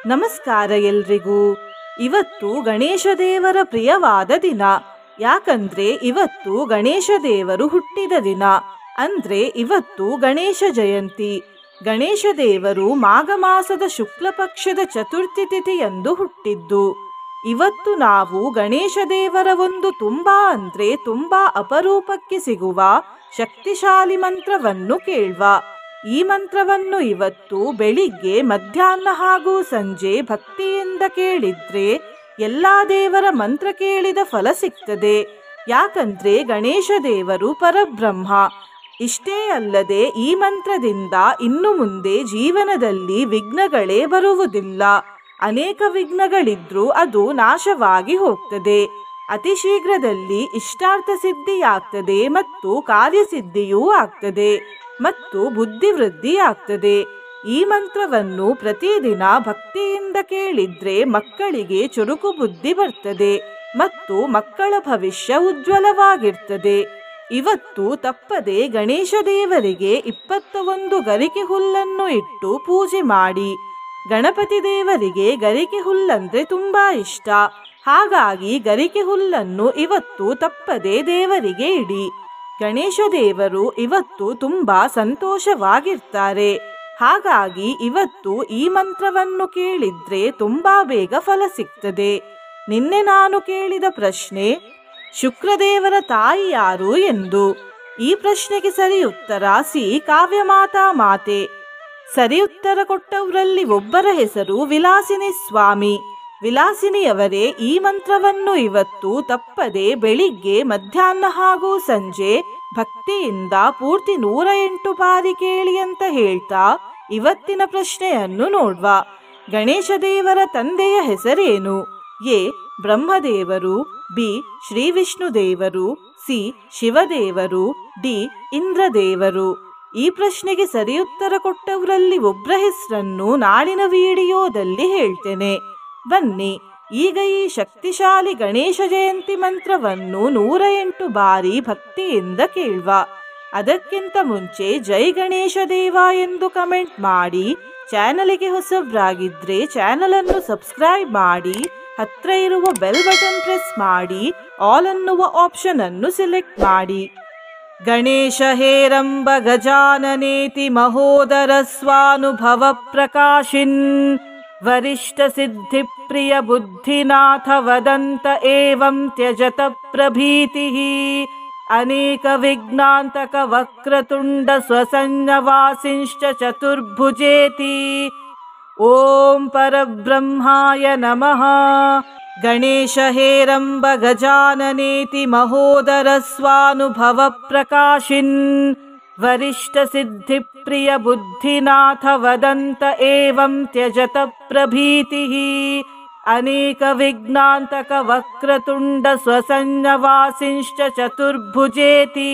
ನಮಸ್ಕಾರ ಎಲ್ರಿಗೂ. ಇವತ್ತು ಗಣೇಶ ದೇವರ ಪ್ರಿಯವಾದ ದಿನ. ಯಾಕಂದ್ರೆ ಇವತ್ತು ಗಣೇಶ ದೇವರು ಹುಟ್ಟಿದ ದಿನ. ಅಂದ್ರೆ ಇವತ್ತು ಗಣೇಶ ಜಯಂತಿ. ಗಣೇಶ ದೇವರು ಮಾಘ ಮಾಸದ ಶುಕ್ಲ ಪಕ್ಷದ ಚತುರ್ಥಿ ತಿಥಿಯಂದು ಹುಟ್ಟಿದ್ದು. ಇವತ್ತು ನಾವು ಗಣೇಶ ದೇವರ ಒಂದು ತುಂಬಾ ಅಪರೂಪಕ್ಕೆ ಸಿಗುವ ಶಕ್ತಿಶಾಲಿ ಮಂತ್ರವನ್ನು ಕೇಳುವ. ಈ ಮಂತ್ರವನ್ನು ಇವತ್ತು ಬೆಳಿಗ್ಗೆ, ಮಧ್ಯಾಹ್ನ ಹಾಗೂ ಸಂಜೆ ಭಕ್ತಿಯಿಂದ ಕೇಳಿದ್ರೆ ಎಲ್ಲಾ ದೇವರ ಮಂತ್ರ ಕೇಳಿದ ಫಲ ಸಿಗ್ತದೆ. ಯಾಕಂದ್ರೆ ಗಣೇಶ ದೇವರು ಪರಬ್ರಹ್ಮ. ಇಷ್ಟೇ ಅಲ್ಲದೆ ಈ ಮಂತ್ರದಿಂದ ಇನ್ನು ಮುಂದೆ ಜೀವನದಲ್ಲಿ ವಿಘ್ನಗಳೇ ಬರುವುದಿಲ್ಲ. ಅನೇಕ ವಿಘ್ನಗಳಿದ್ರೂ ಅದು ನಾಶವಾಗಿ ಹೋಗ್ತದೆ. ಅತಿ ಶೀಘ್ರದಲ್ಲಿ ಇಷ್ಟಾರ್ಥ ಸಿದ್ಧಿಯಾಗ್ತದೆ ಮತ್ತು ಕಾರ್ಯಸಿದ್ಧಿಯೂ ಆಗ್ತದೆ ಮತ್ತು ಬುದ್ಧಿವೃದ್ಧಿ ಆಗ್ತದೆ. ಈ ಮಂತ್ರವನ್ನು ಪ್ರತಿದಿನ ಭಕ್ತಿಯಿಂದ ಕೇಳಿದ್ರೆ ಮಕ್ಕಳಿಗೆ ಚುರುಕು ಬುದ್ಧಿ ಬರ್ತದೆ ಮತ್ತು ಮಕ್ಕಳ ಭವಿಷ್ಯ ಉಜ್ವಲವಾಗಿರ್ತದೆ. ಇವತ್ತು ತಪ್ಪದೆ ಗಣೇಶ ದೇವರಿಗೆ 21 ಗರಿಕೆ ಹುಲ್ಲನ್ನು ಇಟ್ಟು ಪೂಜೆ ಮಾಡಿ. ಗಣಪತಿ ದೇವರಿಗೆ ಗರಿಕೆ ಹುಲ್ಲಂದ್ರೆ ತುಂಬಾ ಇಷ್ಟ. ಹಾಗಾಗಿ ಗರಿಕೆ ಹುಲ್ಲನ್ನು ಇವತ್ತು ತಪ್ಪದೆ ದೇವರಿಗೆ ಇಡಿ. ಗಣೇಶ ದೇವರು ಇವತ್ತು ತುಂಬಾ ಸಂತೋಷವಾಗಿರ್ತಾರೆ. ಹಾಗಾಗಿ ಇವತ್ತು ಈ ಮಂತ್ರವನ್ನು ಕೇಳಿದ್ರೆ ತುಂಬಾ ಬೇಗ ಫಲ ಸಿಗ್ತದೆ. ನಿನ್ನೆ ನಾನು ಕೇಳಿದ ಪ್ರಶ್ನೆ, ಶುಕ್ರದೇವರ ತಾಯಿ ಯಾರು ಎಂದು. ಈ ಪ್ರಶ್ನೆಗೆ ಸರಿ ಉತ್ತರ ಸಿ. ಕಾವ್ಯಮಾತಾ ಮಾತೆ. ಸರಿ ಉತ್ತರ ಕೊಟ್ಟವರಲ್ಲಿ ಒಬ್ಬರ ಹೆಸರು ವಿಲಾಸಿನಿ ಸ್ವಾಮಿ. ವಿಲಾಸಿನಿಯವರೇ ಈ ಮಂತ್ರವನ್ನು ಇವತ್ತು ತಪ್ಪದೆ ಬೆಳಿಗ್ಗೆ, ಮಧ್ಯಾಹ್ನ ಹಾಗೂ ಸಂಜೆ ಭಕ್ತಿಯಿಂದ ಪೂರ್ತಿ 108 ಬಾರಿ ಕೇಳಿ ಅಂತ ಹೇಳ್ತಾ ಇವತ್ತಿನ ಪ್ರಶ್ನೆಯನ್ನು ನೋಡ್ವ. ಗಣೇಶ ದೇವರ ತಂದೆಯ ಹೆಸರೇನು? ಎ. ಬ್ರಹ್ಮದೇವರು, ಬಿ. ಶ್ರೀ ವಿಷ್ಣು ದೇವರು, ಸಿ. ಶಿವದೇವರು, ಡಿ. ಇಂದ್ರದೇವರು. ಈ ಪ್ರಶ್ನೆಗೆ ಸರಿ ಉತ್ತರ ಕೊಟ್ಟವರಲ್ಲಿ ಒಬ್ಬರ ಹೆಸರನ್ನು ನಾಳಿನ ವಿಡಿಯೋದಲ್ಲಿ ಹೇಳ್ತೇನೆ. ಬನ್ನಿ ಈಗ ಈ ಶಕ್ತಿಶಾಲಿ ಗಣೇಶ ಜಯಂತಿ ಮಂತ್ರವನ್ನು 108 ಬಾರಿ ಭಕ್ತಿಯಿಂದ ಕೇಳುವ. ಅದಕ್ಕಿಂತ ಮುಂಚೆ ಜೈ ಗಣೇಶ ದೇವ ಎಂದು ಕಮೆಂಟ್ ಮಾಡಿ. ಚಾನಲಿಗೆ ಹೊಸಬ್ರಾಗಿದ್ರೆ ಚಾನಲ್ ಅನ್ನು ಸಬ್ಸ್ಕ್ರೈಬ್ ಮಾಡಿ. ಹತ್ರ ಇರುವ ಬೆಲ್ ಬಟನ್ ಪ್ರೆಸ್ ಮಾಡಿ. ಆಲ್ ಅನ್ನುವ ಆಪ್ಷನ್ ಅನ್ನು ಸಿಲೆಕ್ಟ್ ಮಾಡಿ. ಗಣೇಶ ಹೇರಂಬ ಗಜಾನನೇತಿ ಮಹೋದರ ಸ್ವಾನುಭವ ಪ್ರಕಾಶಿನ್ ವರಿಷ್ಠ ಸಿದ್ಧಿ ಪ್ರಿಯ ಬುದ್ಧಿನಾಥ ವದಂತ ಏವಂ ತ್ಯಜತ ಪ್ರಭೀತಿಃ ಅನೇಕ ವಿಘ್ನಾಂತಕ ವಕ್ರತುಂಡ ಸ್ವಸಂಜ್ಞವಾಸಿಂಶ್ಚ ಚತುರ್ಭುಜೇತಿ. ಓಂ ಪರಬ್ರಹ್ಮಾಯ ನಮಃ. ಗಣೇಶ ಹೇರಂಬ ಗಜಾನನೇತಿ ಮಹೋದರ ಸ್ವಾನುಭವ ಪ್ರಕಾಶಿನ್ ವರಿಷ್ಠ ಸಿದ್ಧಿ ಪ್ರಿಯ ಬುದ್ಧಿನಾಥ ವದಂತ ಏವಂ ತ್ಯಜತ ಪ್ರಭೀತಿಃ ಅನೇಕ ವಿಘ್ನಾಂತಕ ವಕ್ರತುಂಡ ಸ್ವಸಂಜ್ಞವಾಸಿಂಶ್ಚ ಚತುರ್ಭುಜೇತಿ.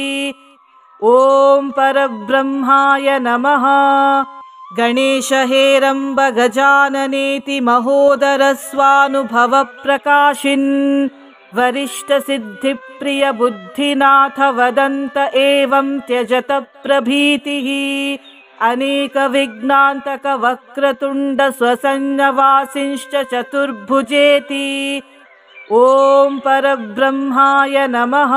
ಓಂ ಪರಬ್ರಹ್ಮಾಯ ನಮಃ. ಗಣೇಶ ಹೇರಂಬ ಗಜಾನನೇತಿ ಮಹೋದರ ಸ್ವಾನುಭವ ಪ್ರಕಾಶಿನ್ ವರಿಷ್ಠ ಸಿದ್ಧಿ ಪ್ರಿಯ ಬುದ್ಧಿನಾಥ ವದಂತ ಏವಂ ತ್ಯಜತ ಪ್ರಭೀತಿಃ ಅನೇಕ ವಿಘ್ನಾಂತಕ ವಕ್ರತುಂಡ ಸ್ವಸಂಜ್ಞವಾಸಿಂಶ್ಚ ಚತುರ್ಭುಜೇತಿ. ಓಂ ಪರಬ್ರಹ್ಮಾಯ ನಮಃ.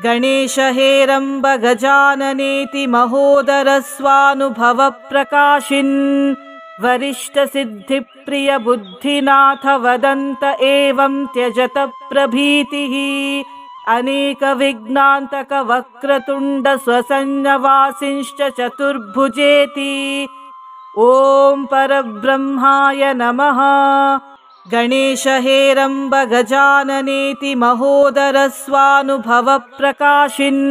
ಗಣೇಶ ಹೇರಂಬ ಗಜಾನನೇತಿ ಮಹೋದರ ಸ್ವಾನುಭವ ಪ್ರಕಾಶಿನ್ ವರಿಷ್ಠ ಸಿದ್ಧಿ ಪ್ರಿಯ ಬುದ್ಧಿನಾಥ ವದಂತ ಏವಂ ತ್ಯಜತ ಪ್ರಭೀತಿಃ ಅನೇಕ ವಿಘ್ನಾಂತಕ ವಕ್ರತುಂಡ ಸ್ವಸಂಜ್ಞವಾಸಿಂಶ್ಚ ಚತುರ್ಭುಜೇತಿ. ಓಂ ಪರಬ್ರಹ್ಮಾಯ ನಮಃ. ಗಣೇಶ ಹೇರಂಬ ಗಜಾನನೇತಿ ಮಹೋದರ ಸ್ವಾನುಭವ ಪ್ರಕಾಶಿನ್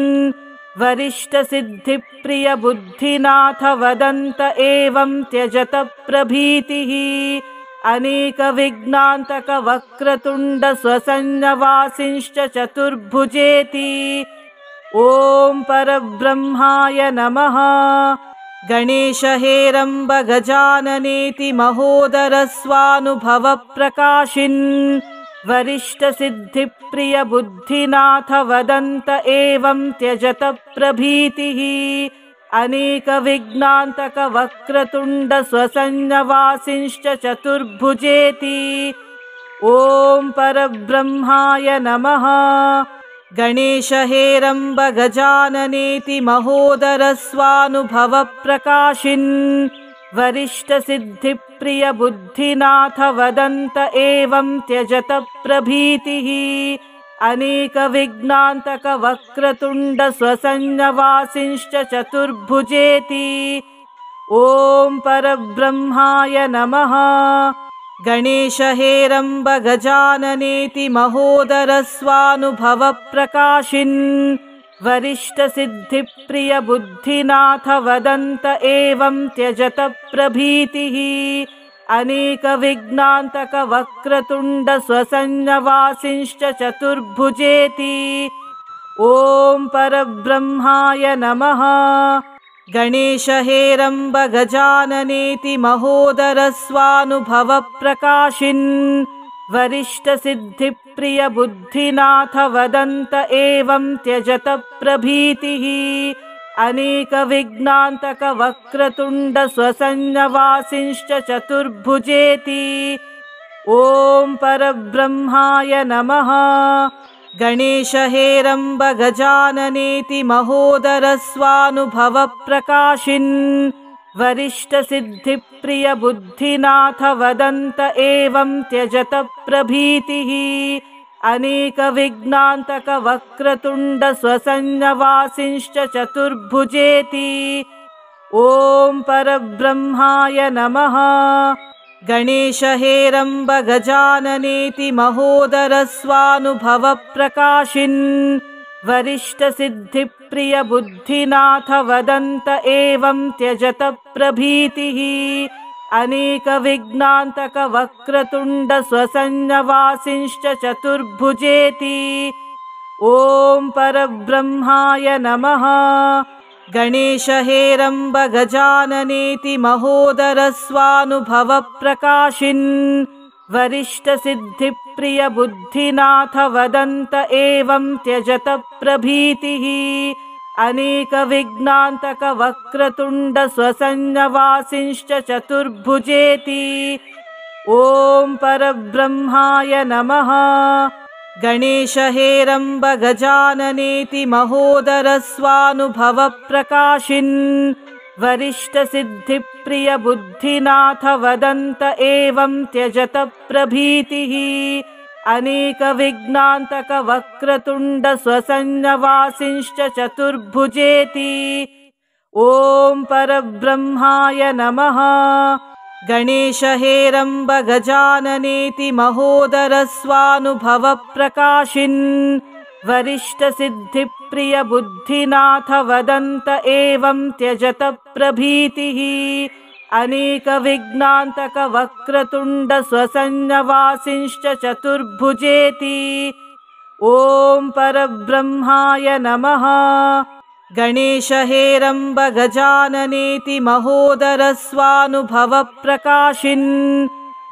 ವರಿಷ್ಠ ಸಿದ್ಧಿ ಪ್ರಿಯ ಬುದ್ಧಿನಾಥ ವದಂತ ಏವಂ ತ್ಯಜತ ಪ್ರಭೀತಿಃ ಅನೇಕ ವಿಘ್ನಾಂತಕ ವಕ್ರತುಂಡ ಸ್ವಸಂಜ್ಞವಾಸಿಂಶ್ಚ ಚತುರ್ಭುಜೇತಿ. ಓಂ ಪರಬ್ರಹ್ಮಾಯ ನಮಃ. ಗಣೇಶ ಹೇರಂಬ ಗಜಾನನೇತಿ ಮಹೋದರ ಸ್ವಾನುಭವ ಪ್ರಕಾಶಿನ್ ವರಿಷ್ಠ ಸಿದ್ಧಿ ಪ್ರಿಯ ಬುದ್ಧಿನಾಥ ವದಂತ ಏವಂ ತ್ಯಜತ ಪ್ರಭೀತಿಃ अनेकविघ्नान्तकवक्रतुण्डस्वसंज्ञवासिंश्च चतुर्भुजेति। ॐ परब्रह्माय नमः। गणेश हेरम्ब गजाननेति महोदरस्वानुभवप्रकाशिन् वरिष्ठसिद्धिप्रियबुद्धिनाथ वदन्त एवं त्यजत प्रभीतिः। अनेकविघ्नान्तकवक्रतुण्डस्वसंज्ञवासिंश्च चतुर्भुजेति। ॐ परब्रह्माय नमः। गणेश हेरम्ब गजाननेति महोदरस्वानुभवप्रकाशिन् वरिष्ठसिद्धिप्रियबुद्धिनाथ वदन्त एवं त्यजत प्रभीतिः। अनेकविघ्नान्तकवक्रतुण्डस्वसंज्ञवासिंश्च चतुर्भुजेति। ॐ परब्रह्माय नमः। गणेश हेरम्ब गजाननेति महोदरस्वानुभवप्रकाशिन् वरिष्ठसिद्धिप्रियबुद्धिनाथ वदन्त एवं त्यजत प्रभीतिः। अनेकविघ्नान्तकवक्रतुण्डस्वसंज्ञवासिंश्च चतुर्भुजेति। ॐ परब्रह्माय नमः। गणेश हेरम्ब गजाननेति महोदरस्वानुभवप्रकाशिन् वरिष्ठसिद्धिप्रियबुद्धिनाथ वदन्त एवं त्यजत प्रभीतिः। अनेकविघ्नान्तकवक्रतुण्डस्वसंज्ञवासिंश्च चतुर्भुजेति। ॐ परब्रह्माय नमः। गणेश हेरम्ब गजाननेति महोदरस्वानुभवप्रकाशिन् वरिष्ठसिद्धिप्रियबुद्धिनाथ वदन्त एवं त्यजत प्रभीतिः। अनेकविघ्नान्तकवक्रतुण्डस्वसंज्ञवासिंश्च चतुर्भुजेति। ॐ परब्रह्माय नमः। गणेश हेरम्ब गजाननेति महोदरस्वानुभवप्रकाशिन् वरिष्ठसिद्धिप्रियबुद्धिनाथ वदन्त एवं त्यजत प्रभीतिः। अनेकविघ्नान्तकवक्रतुण्डस्वसंज्ञवासिंश्च चतुर्भुजेति। ॐ परब्रह्माय नमः। गणेश हेरम्ब गजाननेति महोदरस्वानुभवप्रकाशिन् वरिष्ठसिद्धिप्रियबुद्धिनाथ वदन्त एवं त्यजत प्रभीतिः। अनेकविघ्नान्तकवक्रतुण्डस्वसंज्ञवासिंश्च चतुर्भुजेति। ॐ परब्रह्माय नमः। गणेश हेरम्ब गजाननेति महोदरस्वानुभवप्रकाशिन् वरिष्ठसिद्धिप्रियबुद्धिनाथ वदन्त एवं त्यजत प्रभीतिः। अनेकविघ्नान्तकवक्रतुण्डस्वसंज्ञवासिंश्च चतुर्भुजेति। ॐ परब्रह्माय नमः। गणेश हेरम्ब गजाननेति महोदरस्वानुभवप्रकाशिन्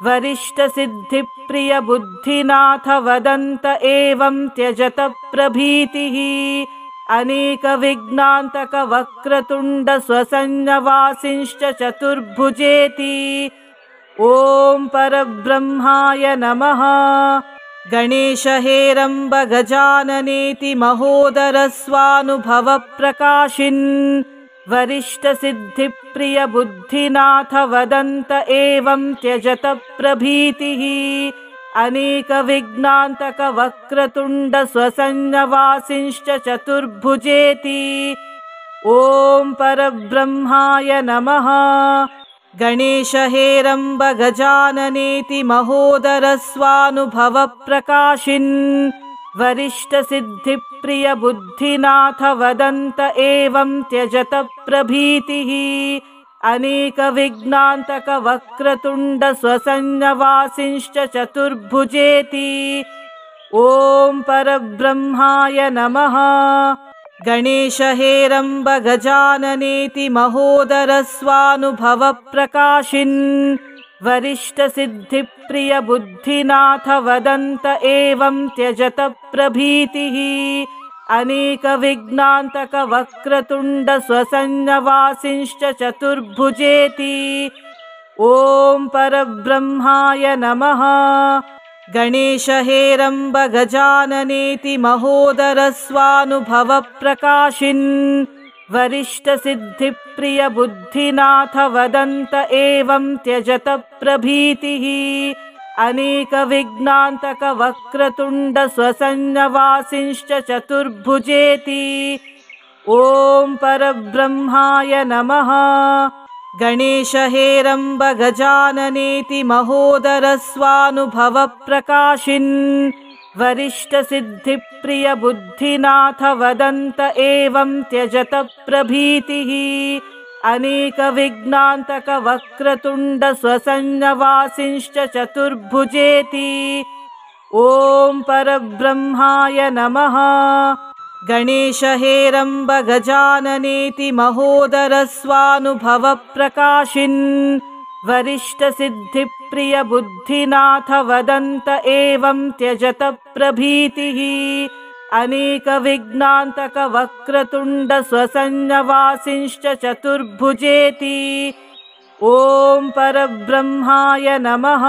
वरिष्ठसिद्धिप्रियबुद्धिनाथ वदन्त एवं त्यजत प्रभीतिः। अनेकविघ्नान्तकवक्रतुण्डस्वसंज्ञवासिंश्च चतुर्भुजेति। ॐ परब्रह्माय नमः। गणेश हेरम्ब गजाननेति महोदरस्वानुभवप्रकाशिन् वरिष्ठसिद्धिप्रियबुद्धिनाथ वदन्त एवं त्यजत प्रभीतिः। अनेकविघ्नान्तकवक्रतुण्डस्वसंज्ञवासिंश्च चतुर्भुजेति। ॐ परब्रह्माय नमः। गणेश हेरम्ब गजाननेति महोदरस्वानुभवप्रकाशिन् वरिष्ठसिद्धिप्रियबुद्धिनाथ वदन्त एवं त्यजत प्रभीतिः। अनेकविघ्नान्तकवक्रतुण्डस्वसंज्ञवासिंश्च चतुर्भुजेति। ॐ परब्रह्माय नमः। गणेश हेरम्ब गजाननेति महोदरस्वानुभवप्रकाशिन् वरिष्ठसिद्धिप्रियबुद्धिनाथ वदन्त एवं त्यजत प्रभीतिः। अनेकविघ्नान्तकवक्रतुण्डस्वसंज्ञवासिंश्च चतुर्भुजेति। ॐ परब्रह्माय नमः। गणेश हेरम्ब गजाननेति महोदरस्वानुभवप्रकाशिन् वरिष्ठसिद्धिप्रिय बुद्धिनाथ वदन्त एवं त्यजत प्रभीतिः। अनेकविघ्नान्तकवक्रतुण्डस्वसंज्ञवासिंश्च चतुर्भुजेति। ॐ परब्रह्माय नमः। गणेश हेरम्ब गजाननेति महोदरस्वानुभवप्रकाशिन् वरिष्ठसिद्धिप्रिय बुद्धिनाथ वदन्त एवं त्यजत प्रभीतिः। अनेकविघ्नान्तकवक्रतुण्डस्वसंज्ञवासिंश्च चतुर्भुजेति। ॐ परब्रह्माय नमः। गणेश हेरम्ब गजाननेति महोदरस्वानुभवप्रकाशिन् वरिष्ठसिद्धिप्रिय बुद्धिनाथ वदन्त एवं त्यजत प्रभीतिः। अनेकविघ्नान्तकवक्रतुण्डस्वसंज्ञवासिंश्च चतुर्भुजेति। ॐ परब्रह्माय नमः।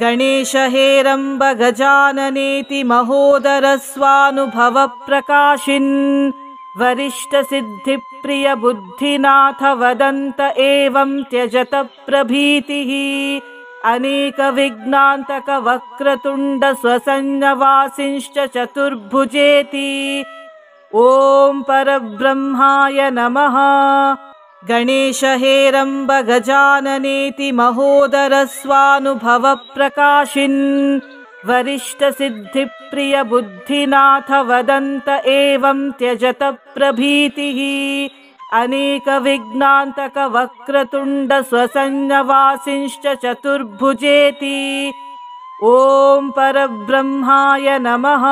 गणेश हेरम्ब गजाननेति महोदरस्वानुभवप्रकाशिन् वरिष्ठसिद्धिप्रिय बुद्धिनाथ वदन्त एवं त्यजत प्रभीतिः। अनेकविघ्नान्तकवक्रतुण्डस्वसंज्ञवासिंश्च चतुर्भुजेति। ॐ परब्रह्माय नमः। गणेश हेरम्ब गजाननेति महोदरस्वानुभवप्रकाशिन् वरिष्ठसिद्धिप्रिय बुद्धिनाथ वदन्त एवं त्यजत प्रभीतिः। अनेकविघ्नान्तकवक्रतुण्डस्वसंज्ञवासिंश्च चतुर्भुजेति। ॐ परब्रह्माय नमः।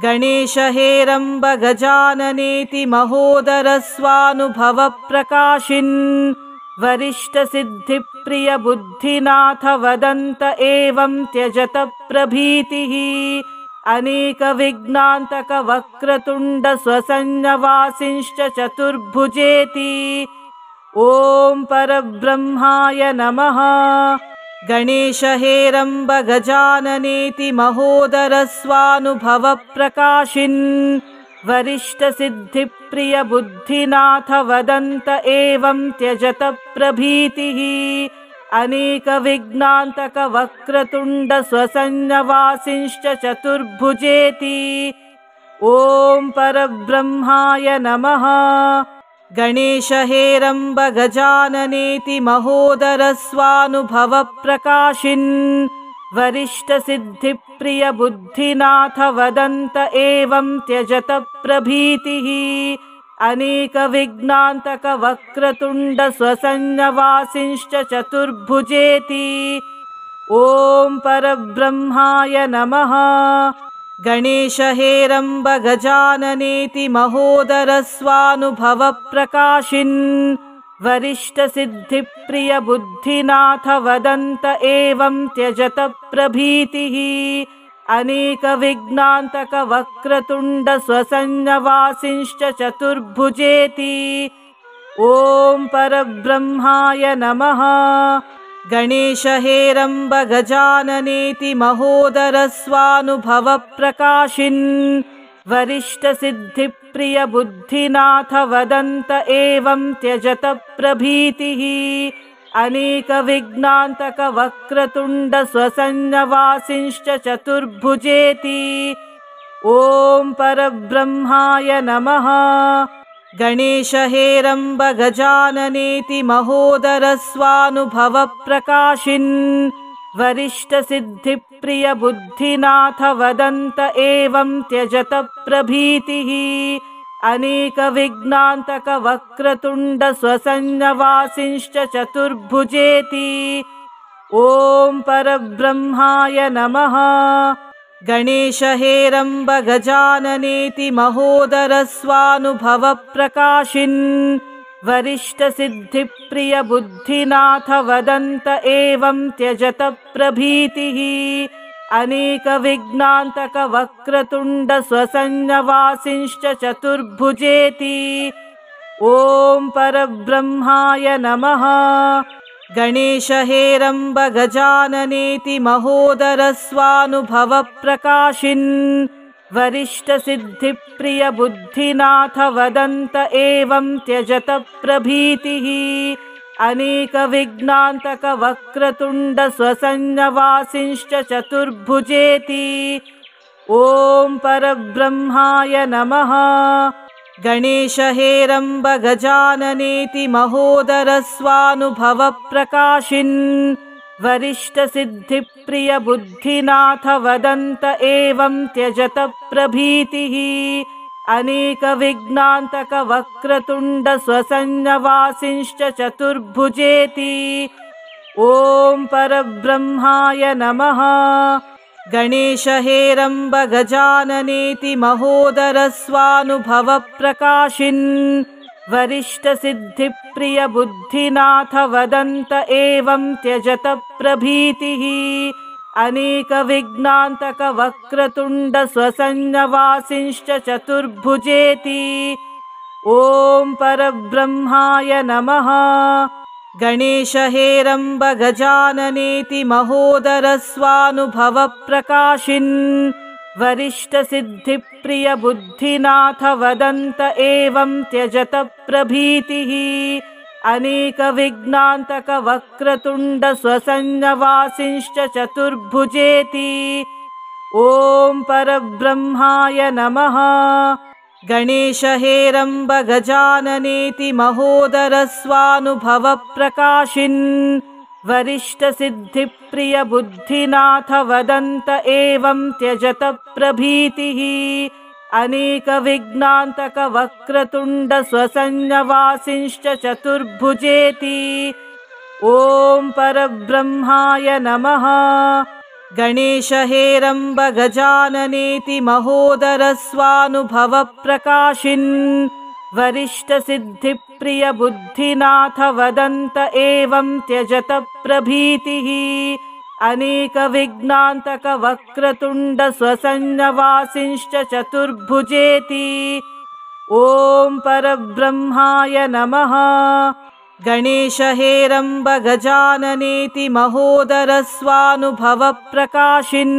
गणेश हेरम्ब गजाननेति महोदरस्वानुभवप्रकाशिन् वरिष्ठसिद्धिप्रिय बुद्धिनाथ वदन्त एवं त्यजत प्रभीतिः। अनेकविघ्नान्तकवक्रतुण्डस्वसंज्ञवासिंश्च चतुर्भुजेति। ॐ परब्रह्माय नमः। गणेश हेरम्ब गजाननेति महोदरस्वानुभवप्रकाशिन् वरिष्ठसिद्धिप्रिय बुद्धिनाथ वदन्त एवं त्यजत प्रभीतिः। अनेकविघ्नान्तकवक्रतुण्डस्वसंज्ञवासिंश्च चतुर्भुजेति। ॐ परब्रह्माय नमः। गणेश हेरम्ब गजाननेति महोदरस्वानुभवप्रकाशिन् वरिष्ठसिद्धिप्रिय बुद्धिनाथ वदन्त एवं त्यजत प्रभीतिः। अनेकविघ्नान्तकवक्रतुण्डस्वसंज्ञवासिंश्च चतुर्भुजेति। ॐ परब्रह्माय नमः। गणेश हेरम्ब गजाननेति महोदरस्वानुभवप्रकाशिन् वरिष्ठसिद्धिप्रिय बुद्धिनाथ वदन्त एवं त्यजत प्रभीतिः। अनेकविघ्नान्तकवक्रतुण्डस्वसंज्ञवासिंश्च चतुर्भुजेति। ॐ परब्रह्माय नमः। गणेश हेरम्ब गजाननेति महोदरस्वानुभवप्रकाशिन् वरिष्ठसिद्धिप्रिय बुद्धिनाथ वदन्त एवं त्यजत प्रभीतिः। अनेकविघ्नान्तकवक्रतुण्डस्वसंज्ञवासिंश्च चतुर्भुजेति। ॐ परब्रह्माय नमः। गणेश हेरम्ब गजाननेति महोदरस्वानुभवप्रकाशिन् वरिष्ठसिद्धिप्रिय बुद्धिनाथ वदन्त एवं त्यजत प्रभीतिः। अनेकविघ्नान्तकवक्रतुण्डस्वसंज्ञवासिंश्च चतुर्भुजेति। ॐ परब्रह्माय नमः। गणेश हेरम्ब गजाननेति महोदरस्वानुभवप्रकाशिन् वरिष्ठसिद्धिप्रिय बुद्धिनाथ वदन्त एवं त्यजत प्रभीतिः। अनेकविघ्नान्तकवक्रतुण्डस्वसंज्ञवासिंश्च चतुर्भुजेति। ॐ परब्रह्माय नमः। गणेशहेरम्ब गजाननेति महोदरस्वानुभवप्रकाशिन् वरिष्ठसिद्धिप्रियबुद्धिनाथ वदन्त एवं त्यजत प्रभीतिः। अनेकविघ्नान्तकवक्रतुण्डस्वसंज्ञवासिंश्च चतुर्भुजेति। ॐ परब्रह्माय नमः। गणेशहेरम्ब गजाननेति महोदरस्वानुभवप्रकाशिन् वरिष्ठसिद्धिप्रियबुद्धिनाथ वदन्त एवं त्यजत प्रभीतिः। अनेकविघ्नान्तकवक्रतुण्डस्वसंज्ञवासिंश्च चतुर्भुजेति। ॐ परब्रह्माय नमः। गणेशहेरम्ब गजाननेति महोदरस्वानुभवप्रकाशिन् वरिष्ठसिद्धिप्रियबुद्धिनाथ वदन्त एवं त्यजत प्रभीतिः। अनेकविघ्नान्तकवक्रतुण्डस्वसंज्ञवासिंश्च चतुर्भुजेति। ॐ परब्रह्माय नमः। गणेशहेरम्ब गजाननेति महोदरस्वानुभवप्रकाशिन् वरिष्ठसिद्धिप्रियबुद्धिनाथ वदन्त एवं त्यजत प्रभीतिः। अनेकविघ्नान्तकवक्रतुण्डस्वसंज्ञवासिंश्च चतुर्भुजेति। ॐ परब्रह्माय नमः। गणेशहेरम्ब गजाननेति महोदरस्वानुभवप्रकाशिन् वरिष्ठसिद्धिप्रियबुद्धिनाथ वदन्त एवं त्यजत प्रभीतिः। अनेकविघ्नान्तकवक्रतुण्डस्वसंज्ञवासिंश्च चतुर्भुजेति। ॐ परब्रह्माय नमः। गणेशहेरम्ब गजाननेति महोदरस्वानुभवप्रकाशिन् वरिष्ठसिद्धिप्रियबुद्धिनाथ वदन्त एवं त्यजत प्रभीतिः। अनेकविघ्नान्तकवक्रतुण्डस्वसंज्ञवासिंश्च चतुर्भुजेति। ॐ परब्रह्माय नमः। गणेशहेरम्ब गजाननेति महोदरस्वानुभवप्रकाशिन्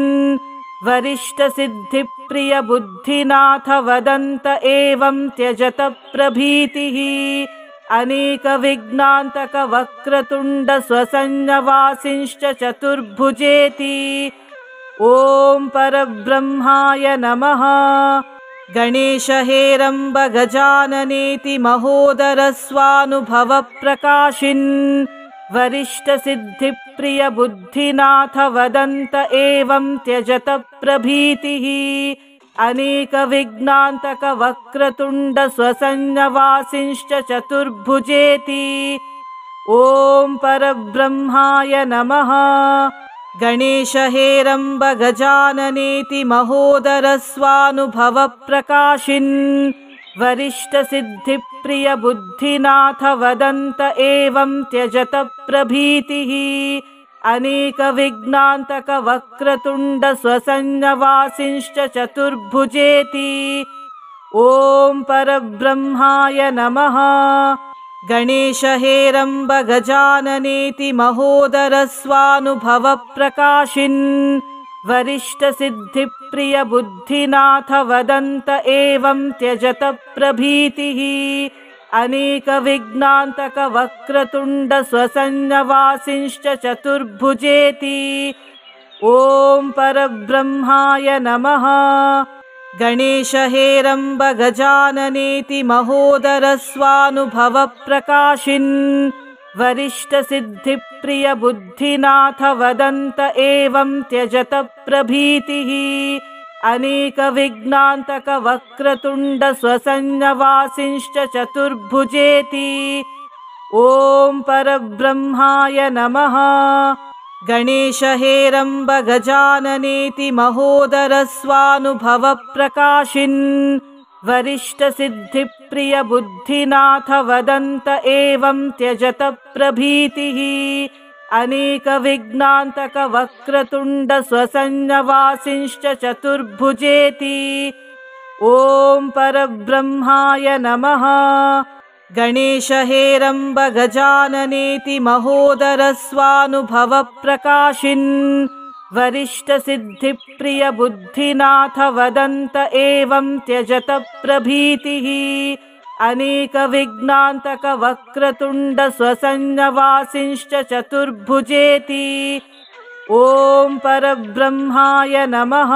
वरिष्ठसिद्धिप्रियबुद्धिनाथ वदन्त एवं त्यजत प्रभीतिः। अनेकविघ्नान्तकवक्रतुण्डस्वसंज्ञवासिंश्च चतुर्भुजेति। ॐ परब्रह्माय नमः। गणेशहेरम्ब गजाननेति महोदरस्वानुभवप्रकाशिन् वरिष्ठसिद्धिप्रियबुद्धिनाथ वदन्त एवं त्यजत प्रभीतिः। अनेकविघ्नान्तकवक्रतुण्डस्वसंज्ञवासिंश्च चतुर्भुजेति। ॐ परब्रह्माय नमः। गणेशहेरम्ब गजाननेति महोदरस्वानुभवप्रकाशिन् वरिष्ठसिद्धिप्रियबुद्धिनाथ वदन्त एवं त्यजत प्रभीतिः। अनेकविघ्नान्तकवक्रतुण्डस्वसंज्ञवासिंश्च चतुर्भुजेति। ॐ परब्रह्माय नमः। गणेशहेरम्ब गजाननेति महोदरस्वानुभवप्रकाशिन् वरिष्ठसिद्धिप्रियबुद्धिनाथ वदन्त एवं त्यजत प्रभीतिः। अनेकविघ्नान्तकवक्रतुण्डस्वसंज्ञवासिंश्च चतुर्भुजेति। ॐ परब्रह्माय नमः। गणेशहेरम्ब गजाननेति महोदरस्वानुभवप्रकाशिन् वरिष्ठसिद्धिप्रियबुद्धिनाथ वदन्त एवं त्यजत प्रभीतिः। अनेकविघ्नान्तकवक्रतुण्डस्वसंज्ञवासिंश्च चतुर्भुजेति। ॐ परब्रह्माय नमः। गणेशहेरम्ब गजाननेति महोदरस्वानुभवप्रकाशिन् वरिष्ठसिद्धिप्रियबुद्धिनाथ वदन्त एवं त्यजत प्रभीतिः। अनेकविघ्नान्तकवक्रतुण्डस्वसंज्ञवासिंश्च चतुर्भुजेति। ॐ परब्रह्माय नमः। गणेशहेरम्ब गजाननेति महोदरस्वानुभवप्रकाशिन् वरिष्ठसिद्धिप्रियबुद्धिनाथ वदन्त एवं त्यजत प्रभीतिः। अनेकविघ्नान्तकवक्रतुण्डस्वसंज्ञवासिंश्च चतुर्भुजेति। ॐ परब्रह्माय नमः।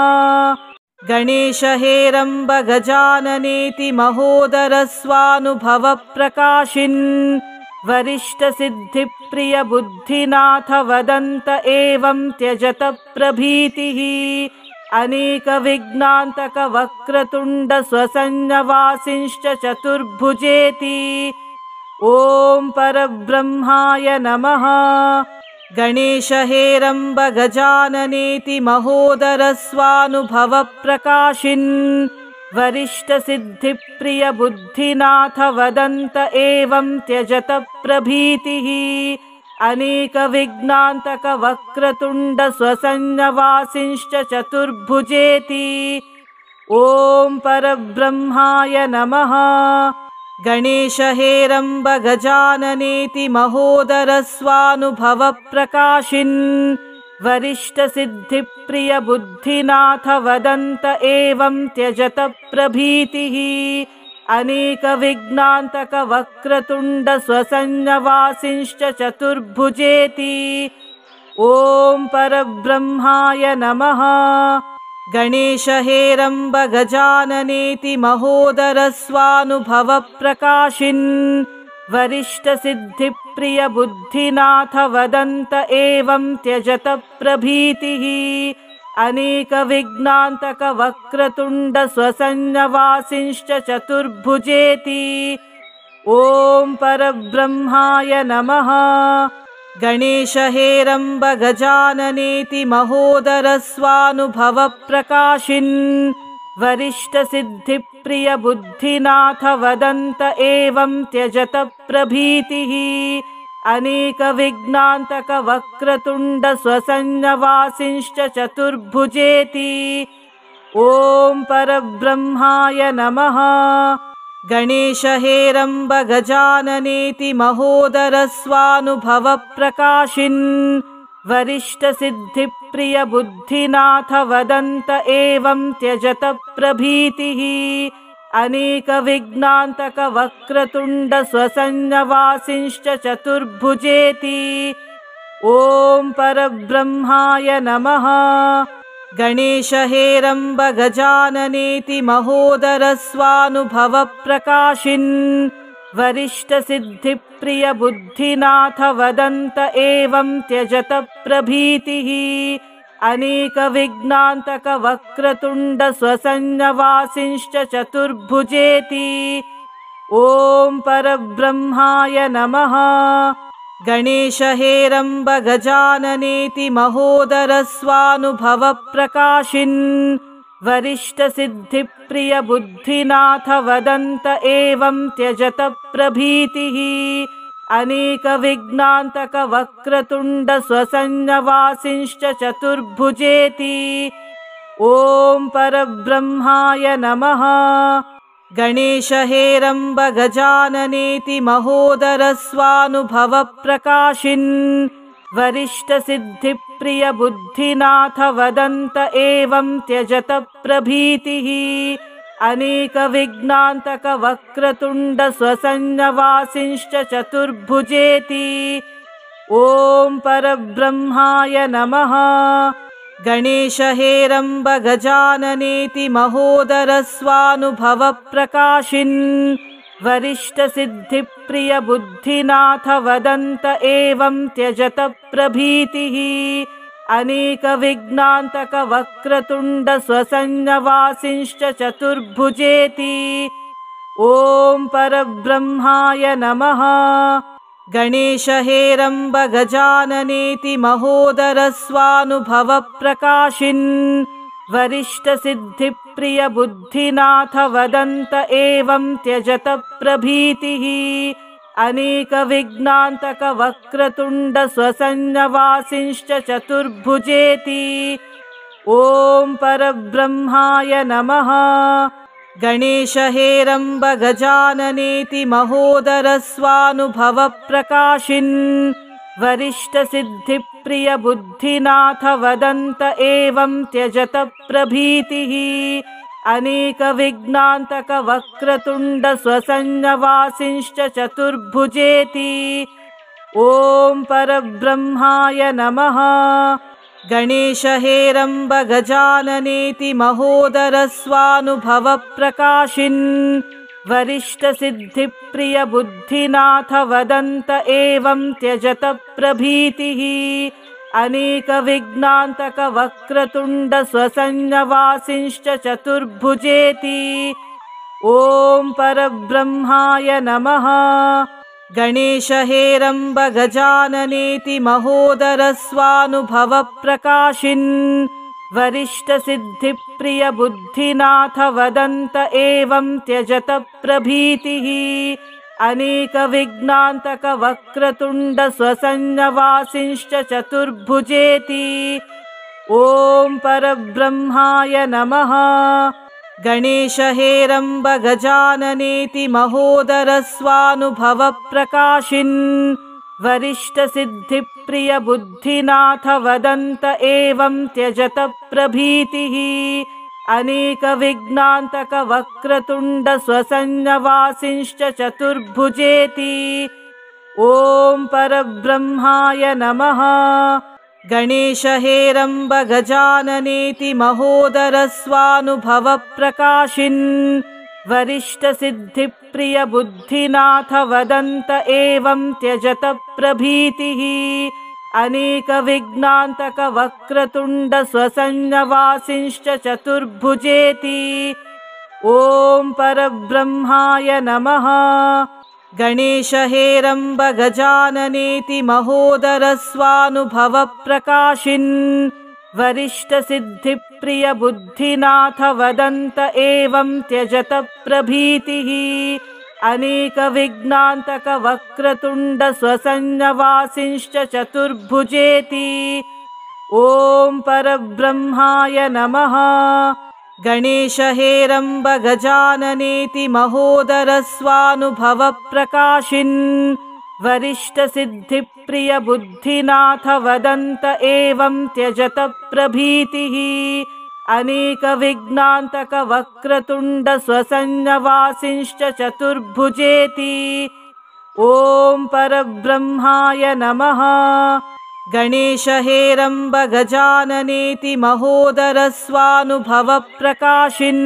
गणेशहेरम्ब गजाननेति महोदरस्वानुभवप्रकाशिन् वरिष्ठसिद्धिप्रियबुद्धिनाथ वदन्त एवं त्यजत प्रभीतिः। अनेकविघ्नान्तकवक्रतुण्डस्वसंज्ञवासिंश्च चतुर्भुजेति। ॐ परब्रह्माय नमः। गणेशहेरम्ब गजाननेति महोदरस्वानुभवप्रकाशिन् वरिष्ठसिद्धिप्रियबुद्धिनाथ वदन्त एवं त्यजत प्रभीतिः। अनेकविघ्नान्तकवक्रतुण्डस्वसंज्ञवासिंश्च चतुर्भुजेति। ॐ परब्रह्माय नमः। गणेशहेरम्ब गजाननेति महोदरस्वानुभवप्रकाशिन् वरिष्ठसिद्धिप्रियबुद्धिनाथ वदन्त एवं त्यजत प्रभीतिः। अनेकविघ्नान्तकवक्रतुण्डस्वसंज्ञवासिंश्च चतुर्भुजेति। ॐ परब्रह्माय नमः। गणेशहेरम्ब गजाननेति महोदरस्वानुभवप्रकाशिन् वरिष्ठसिद्धिप्रियबुद्धिनाथ वदन्त एवं त्यजत प्रभीतिः। अनेकविघ्नान्तकवक्रतुण्डस्वसंज्ञवासिंश्च चतुर्भुजेति। ॐ परब्रह्माय नमः। गणेशहेरम्ब गजाननेति महोदरस्वानुभवप्रकाशिन् वरिष्ठसिद्धिप्रियबुद्धिनाथ वदन्त एवं त्यजत प्रभीतिः। अनेकविघ्नान्तकवक्रतुण्डस्वसंज्ञवासिंश्च चतुर्भुजेति। ॐ परब्रह्माय नमः। गणेशहेरम्ब गजाननेति महोदरस्वानुभवप्रकाशिन् वरिष्ठसिद्धिप्रियबुद्धिनाथ वदन्त एवं त्यजत प्रभीतिः। अनेकविघ्नान्तकवक्रतुण्डस्वसंज्ञवासिंश्च चतुर्भुजेति। ॐ परब्रह्माय नमः। गणेशहेरम्ब गजाननेति महोदरस्वानुभवप्रकाशिन् वरिष्ठसिद्धिप्रियबुद्धिनाथ वदन्त एवं त्यजत प्रभीतिः। अनेकविघ्नान्तकवक्रतुण्डस्वसंज्ञवासिंश्च चतुर्भुजेति। ॐ परब्रह्माय नमः। गणेशहेरम्ब गजाननेति महोदरस्वानुभवप्रकाशिन् वरिष्ठसिद्धिप्रियबुद्धिनाथ वदन्त एवं त्यजत प्रभीतिः। अनेकविघ्नान्तकवक्रतुण्डस्वसंज्ञवासिंश्च चतुर्भुजेति। ॐ परब्रह्माय नमः। गणेशहेरम्ब गजाननेति महोदरस्वानुभवप्रकाशिन् वरिष्ठसिद्धिप्रियबुद्धिनाथ वदन्त एवं त्यजत प्रभीतिः। अनेकविघ्नान्तकवक्रतुण्डस्वसंज्ञवासिंश्च चतुर्भुजेति। ॐ परब्रह्माय नमः। गणेशहेरम्ब गजाननेति महोदरस्वानुभवप्रकाशिन् वरिष्ठसिद्धिप्रियबुद्धिनाथ वदन्त एवं त्यजत प्रभीतिः। अनेकविघ्नान्तकवक्रतुण्डस्वसंज्ञवासिंश्च चतुर्भुजेति। ॐ परब्रह्माय नमः। गणेशहेरम्ब गजाननेति महोदरस्वानुभवप्रकाशिन् वरिष्ठसिद्धिप्रियबुद्धिनाथ वदन्त एवं त्यजत प्रभीतिः। अनेकविघ्नान्तकवक्रतुण्डस्वसंज्ञवासिंश्च चतुर्भुजेति। ॐ परब्रह्माय नमः। गणेश हेरम्ब गजाननेति महोदरस्वानुभवप्रकाशिन् वरिष्ठसिद्धिप्रिय बुद्धिनाथ वदन्त एवं त्यजत प्रभीतिः। अनेकविघ्नान्तकवक्रतुण्डस्वसंज्ञवासिंश्च चतुर्भुजेति। ॐ परब्रह्माय नमः। गणेश हेरम्ब गजाननेति महोदरस्वानुभवप्रकाशिन् वरिष्ठसिद्धिप्रिय बुद्धिनाथ वदन्त एवं त्यजत प्रभीतिः। अनेकविघ्नान्तकवक्रतुण्डस्वसंज्ञवासिंश्च चतुर्भुजेति। ॐ परब्रह्माय नमः। गणेश हेरम्ब गजाननेति महोदरस्वानुभवप्रकाशिन् वरिष्ठसिद्धिप्रिय बुद्धिनाथ वदन्त एवं त्यजत प्रभीतिः। अनेकविघ्नान्तकवक्रतुण्डस्वसंज्ञवासिंश्च चतुर्भुजेति। ॐ परब्रह्माय नमः। गणेश हेरम्ब गजाननेति महोदरस्वानुभवप्रकाशिन् वरिष्ठसिद्धिप्रिय बुद्धिनाथ वदन्त एवं त्यजत प्रभीतिः। अनेकविघ्नान्तकवक्रतुण्डस्वसंज्ञवासिंश्च चतुर्भुजेति। ॐ परब्रह्माय नमः। गणेश हेरम्ब गजाननेति महोदरस्वानुभवप्रकाशिन् वरिष्ठसिद्धिप्रिय बुद्धिनाथ वदन्त एवं त्यजत प्रभीतिः। अनेकविघ्नान्तकवक्रतुण्डस्वसंज्ञवासिंश्च चतुर्भुजेति। ॐ परब्रह्माय नमः। गणेश हेरम्ब गजाननेति महोदरस्वानुभवप्रकाशिन् वरिष्ठसिद्धिप्रिय बुद्धिनाथ वदन्त एवं त्यजत प्रभीतिः। अनेकविघ्नान्तकवक्रतुण्डस्वसंज्ञवासिंश्च चतुर्भुजेति। ॐ परब्रह्माय नमः। गणेश हेरम्ब गजाननेति महोदरस्वानुभवप्रकाशिन् वरिष्ठसिद्धिप्रिय बुद्धिनाथ वदन्त एवं त्यजत प्रभीतिः। अनेकविघ्नान्तकवक्रतुण्डस्वसंज्ञवासिंश्च चतुर्भुजेति। ॐ परब्रह्माय नमः। गणेश हेरम्ब गजाननेति महोदरस्वानुभवप्रकाशिन्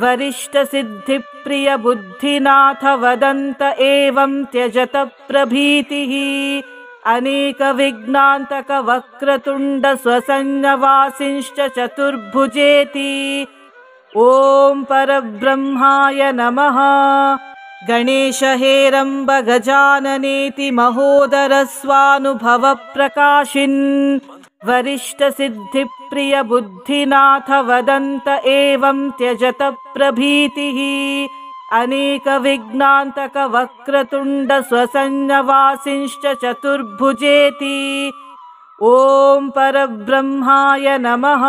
वरिष्ठसिद्धिप्रिय बुद्धिनाथ वदन्त एवं त्यजत प्रभीतिः। अनेकविघ्नान्तकवक्रतुण्डस्वसंज्ञवासिंश्च चतुर्भुजेति। ॐ परब्रह्माय नमः। गणेश हेरम्ब गजाननेति महोदरस्वानुभवप्रकाशिन् वरिष्ठसिद्धिप्रिय बुद्धिनाथ वदन्त एवं त्यजत प्रभीतिः। अनेकविघ्नान्तकवक्रतुण्डस्वसंज्ञवासिंश्च चतुर्भुजेति। ॐ परब्रह्माय नमः।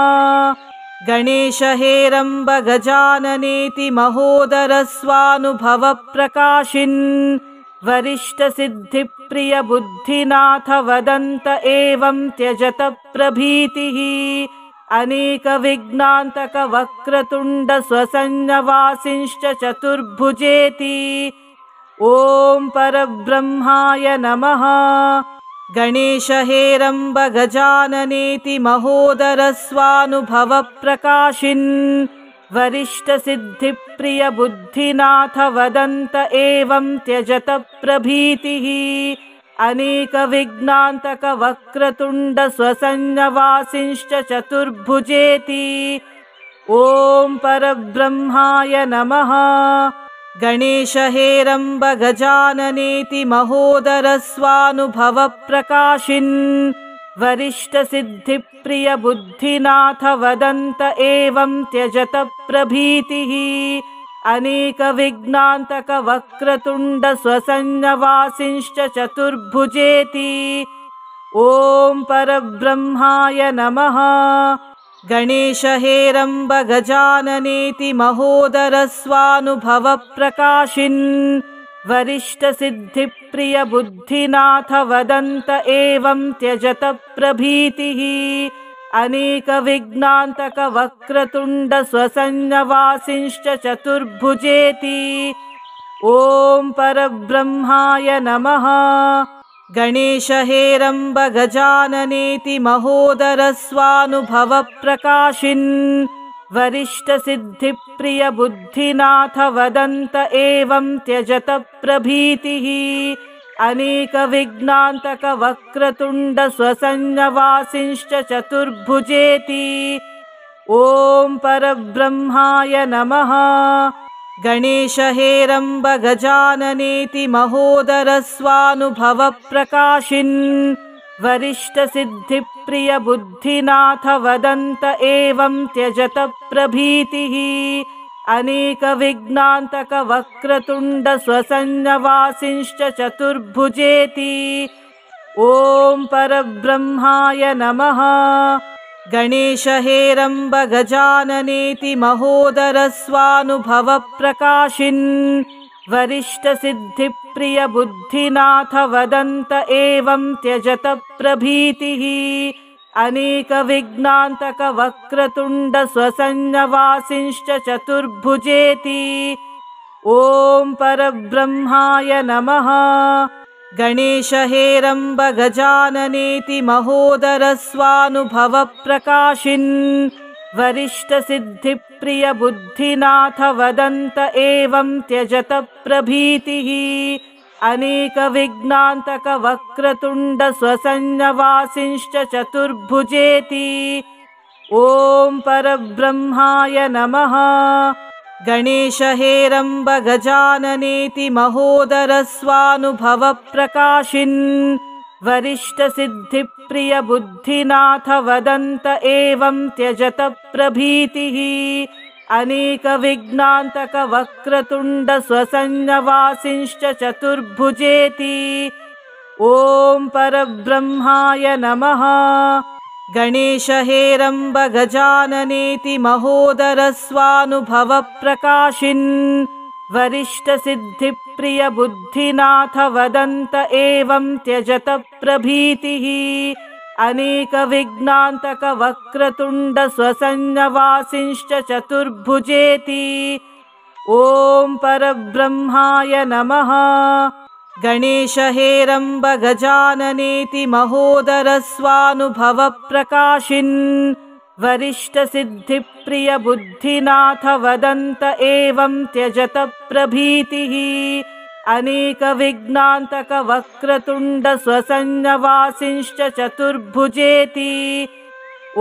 गणेश हेरम्ब गजाननेति महोदरस्वानुभवप्रकाशिन् वरिष्ठसिद्धिप्रिय बुद्धिनाथ वदन्त एवं त्यजत प्रभीतिः। अनेकविघ्नान्तकवक्रतुण्डस्वसंज्ञवासिंश्च चतुर्भुजेति। ॐ परब्रह्माय नमः। गणेश हेरम्ब गजाननेति महोदरस्वानुभवप्रकाशिन् वरिष्ठसिद्धिप्रिय बुद्धिनाथ वदन्त एवं त्यजत प्रभीतिः। अनेकविघ्नान्तकवक्रतुण्डस्वसंज्ञवासिंश्च चतुर्भुजेति। ॐ परब्रह्माय नमः। गणेश हेरम्ब गजाननेति महोदरस्वानुभवप्रकाशिन् वरिष्ठसिद्धिप्रिय बुद्धिनाथ वदन्त एवं त्यजत प्रभीतिः। अनेकविघ्नान्तकवक्रतुण्डस्वसंज्ञवासिंश्च चतुर्भुजेति। ॐ परब्रह्माय नमः। गणेशहेरम्ब गजाननेति महोदरस्वानुभवप्रकाशिन् वरिष्ठसिद्धिप्रियबुद्धिनाथ वदन्त एवं त्यजत प्रभीतिः। अनेकविघ्नान्तकवक्रतुण्डस्वसंज्ञवासिंश्च चतुर्भुजेति। ॐ परब्रह्माय नमः। गणेशहेरम्ब गजाननेति महोदरस्वानुभवप्रकाशिन् वरिष्ठसिद्धिप्रियबुद्धिनाथ वदन्त एवं त्यजत प्रभीतिः। अनेकविघ्नान्तकवक्रतुण्डस्वसंज्ञवासिंश्च चतुर्भुजेति। ॐ परब्रह्माय नमः। गणेशहेरम्ब गजाननेति महोदरस्वानुभवप्रकाशिन् वरिष्ठसिद्धिप्रियबुद्धिनाथ वदन्त एवं त्यजत प्रभीतिः। अनेकविघ्नान्तकवक्रतुण्डस्वसंज्ञवासिंश्च चतुर्भुजेति। ॐ परब्रह्माय नमः। गणेशहेरम्ब गजाननेति महोदरस्वानुभवप्रकाशिन् वरिष्ठसिद्धिप्रियबुद्धिनाथ वदन्त एवं त्यजत प्रभीतिः। अनेकविघ्नान्तकवक्रतुण्डस्वसंज्ञवासिंश्च चतुर्भुजेति। ॐ परब्रह्माय नमः। गणेशहेरम्ब गजाननेति महोदरस्वानुभवप्रकाशिन् वरिष्ठसिद्धिप्रियबुद्धिनाथ वदन्त एवं त्यजत प्रभीतिः। अनेकविघ्नान्तकवक्रतुण्डस्वसंज्ञवासिंश्च चतुर्भुजेति। ॐ परब्रह्माय नमः। गणेशहेरम्ब गजाननेति महोदरस्वानुभवप्रकाशिन् वरिष्ठसिद्धिप्रियबुद्धिनाथ वदन्त एवं त्यजत प्रभीतिः। अनेकविघ्नान्तकवक्रतुण्डस्वसंज्ञवासिंश्च चतुर्भुजेति। ॐ परब्रह्माय नमः। गणेशहेरम्ब गजाननेति महोदरस्वानुभवप्रकाशिन् वरिष्ठसिद्धिप्रियबुद्धिनाथ वदन्त एवं त्यजत प्रभीतिः। अनेकविघ्नान्तकवक्रतुण्डस्वसंज्ञवासिंश्च चतुर्भुजेति। ॐ परब्रह्माय नमः। गणेशहेरम्ब गजाननेति महोदरस्वानुभवप्रकाशिन् वरिष्ठसिद्धिप्रियबुद्धिनाथ वदन्त एवं त्यजत प्रभीतिः। अनेकविघ्नान्तकवक्रतुण्डस्वसंज्ञवासिंश्च चतुर्भुजेति। ॐ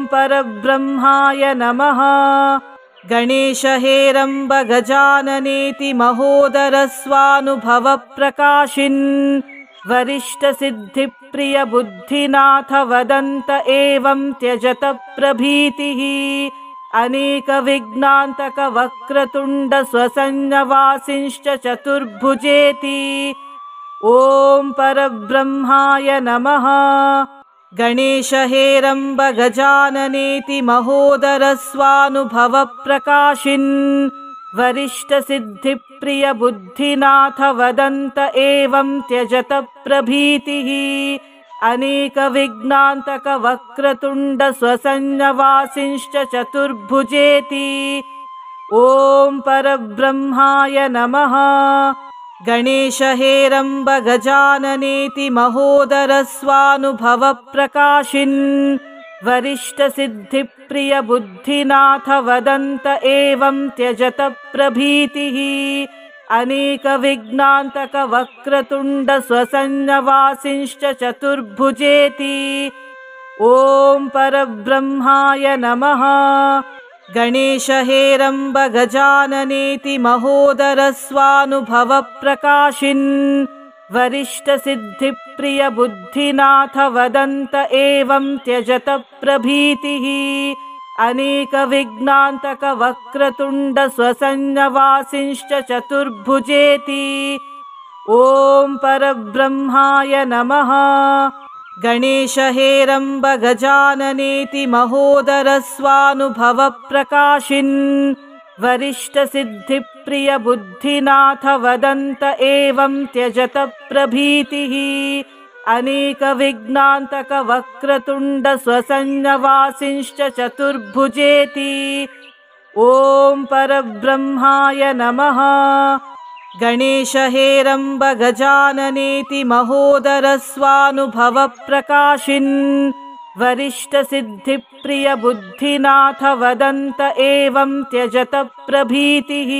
परब्रह्माय नमः। गणेशहेरम्ब गजाननेति महोदरस्वानुभवप्रकाशिन् वरिष्ठसिद्धिप्रियबुद्धिनाथ वदन्त एवं त्यजत प्रभीतिः। अनेकविघ्नान्तकवक्रतुण्डस्वसंज्ञवासिंश्च चतुर्भुजेति। ॐ परब्रह्माय नमः। गणेशहेरम्ब गजाननेति महोदरस्वानुभवप्रकाशिन् वरिष्ठसिद्धिप्रियबुद्धिनाथ वदन्त एवं त्यजत प्रभीतिः। अनेकविघ्नान्तकवक्रतुण्डस्वसंज्ञवासिंश्च चतुर्भुजेति। ॐ परब्रह्माय नमः। गणेशहेरम्ब गजाननेति महोदरस्वानुभवप्रकाशिन् वरिष्ठसिद्धिप्रियबुद्धिनाथ वदन्त एवं त्यजत प्रभीतिः। अनेकविघ्नान्तकवक्रतुण्डस्वसंज्ञवासिंश्च चतुर्भुजेति। ॐ परब्रह्माय नमः। गणेशहेरम्ब गजाननेति महोदरस्वानुभवप्रकाशिन् वरिष्ठसिद्धिप्रियबुद्धिनाथ वदन्त एवं त्यजत प्रभीतिः। अनेकविघ्नान्तकवक्रतुण्डस्वसंज्ञवासिंश्च चतुर्भुजेति। ॐ परब्रह्माय नमः। गणेश हेरम्ब गजाननेति महोदरस्वानुभवप्रकाशिन् वरिष्ठसिद्धिप्रियबुद्धिनाथ वदन्त एवं त्यजत प्रभीतिः। अनेकविघ्नान्तकवक्रतुण्डस्वसंज्ञवासिंश्च चतुर्भुजेति। ॐ परब्रह्माय नमः। गणेश हेरम्ब गजाननेति महोदरस्वानुभवप्रकाशिन् वरिष्ठसिद्धिप्रियबुद्धिनाथ वदन्त एवं त्यजत प्रभीतिः।